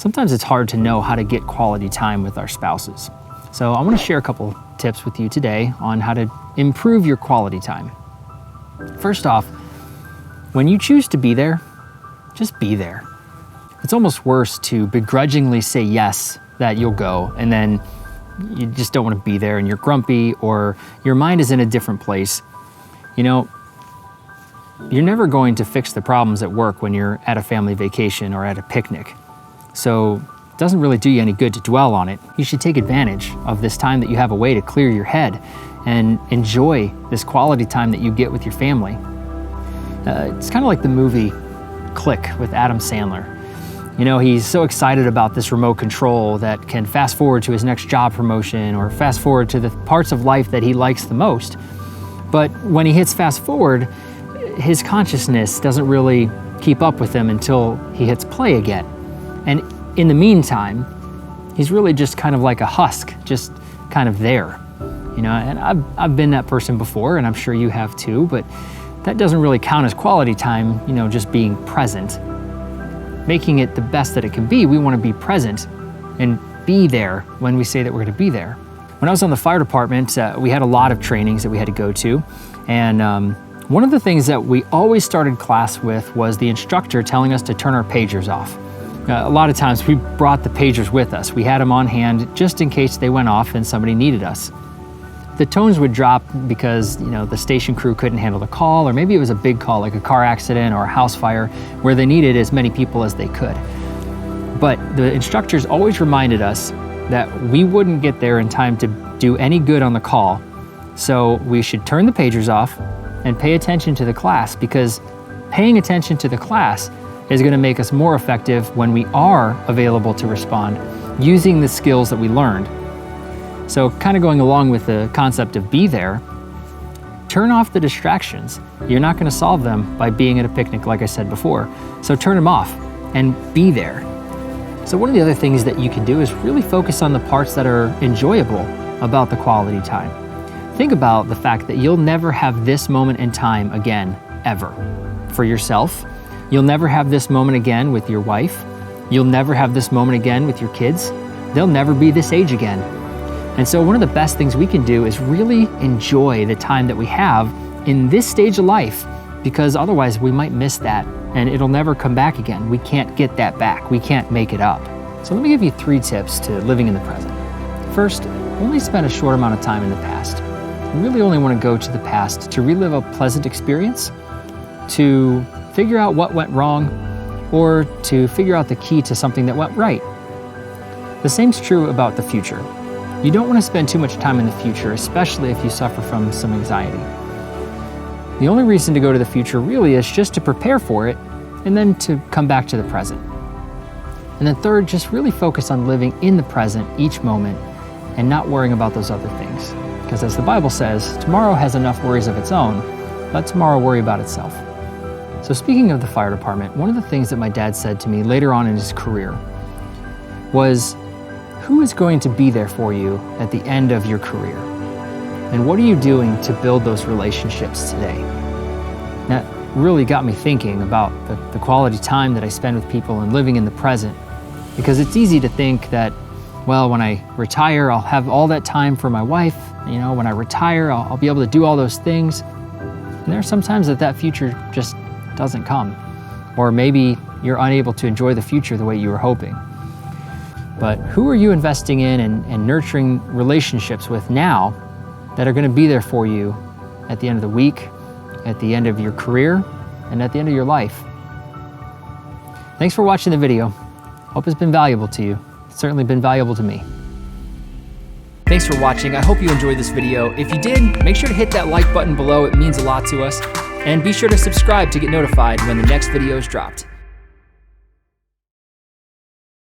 sometimes it's hard to know how to get quality time with our spouses. So I want to share a couple tips with you today on how to improve your quality time. First off, when you choose to be there, just be there. It's almost worse to begrudgingly say yes that you'll go, and then you just don't want to be there and you're grumpy or your mind is in a different place. You know, you're never going to fix the problems at work when you're at a family vacation or at a picnic. So it doesn't really do you any good to dwell on it. You should take advantage of this time that you have away to clear your head and enjoy this quality time that you get with your family. It's kind of like the movie Click with Adam Sandler. You know, he's so excited about this remote control that can fast forward to his next job promotion or fast forward to the parts of life that he likes the most. But when he hits fast forward, his consciousness doesn't really keep up with him until he hits play again. And in the meantime, he's really just kind of like a husk, just kind of there. You know, and I've been that person before, and I'm sure you have too, but that doesn't really count as quality time, you know, just being present. Making it the best that it can be, we want to be present and be there when we say that we're going to be there. When I was on the fire department, we had a lot of trainings that we had to go to, and one of the things that we always started class with was the instructor telling us to turn our pagers off. A lot of times we brought the pagers with us. We had them on hand just in case they went off and somebody needed us. The tones would drop because, you know, the station crew couldn't handle the call, or maybe it was a big call like a car accident or a house fire where they needed as many people as they could. But the instructors always reminded us that we wouldn't get there in time to do any good on the call. So we should turn the pagers off and pay attention to the class, because paying attention to the class is going to make us more effective when we are available to respond using the skills that we learned. So kind of going along with the concept of be there, turn off the distractions. You're not going to solve them by being at a picnic, like I said before. So turn them off and be there. So one of the other things that you can do is really focus on the parts that are enjoyable about the quality time. Think about the fact that you'll never have this moment in time again, ever. For yourself, you'll never have this moment again with your wife. You'll never have this moment again with your kids. They'll never be this age again. And so one of the best things we can do is really enjoy the time that we have in this stage of life, because otherwise we might miss that and it'll never come back again. We can't get that back. We can't make it up. So let me give you 3 tips to living in the present. First, only spend a short amount of time in the past. You really only want to go to the past to relive a pleasant experience, to figure out what went wrong, or to figure out the key to something that went right. The same's true about the future. You don't want to spend too much time in the future, especially if you suffer from some anxiety. The only reason to go to the future really is just to prepare for it and then to come back to the present. And then third, just really focus on living in the present each moment and not worrying about those other things. Because as the Bible says, tomorrow has enough worries of its own, let tomorrow worry about itself. So speaking of the fire department, one of the things that my dad said to me later on in his career was, who is going to be there for you at the end of your career? And what are you doing to build those relationships today? That really got me thinking about the quality time that I spend with people and living in the present. Because it's easy to think that, well, when I retire, I'll have all that time for my wife. You know, when I retire, I'll be able to do all those things. And there are some times that future just doesn't come. Or maybe you're unable to enjoy the future the way you were hoping. But who are you investing in and nurturing relationships with now that are going to be there for you at the end of the week, at the end of your career, and at the end of your life? Thanks for watching the video. Hope it's been valuable to you. It's certainly been valuable to me. Thanks for watching. I hope you enjoyed this video. If you did, make sure to hit that like button below. It means a lot to us. And be sure to subscribe to get notified when the next video is dropped.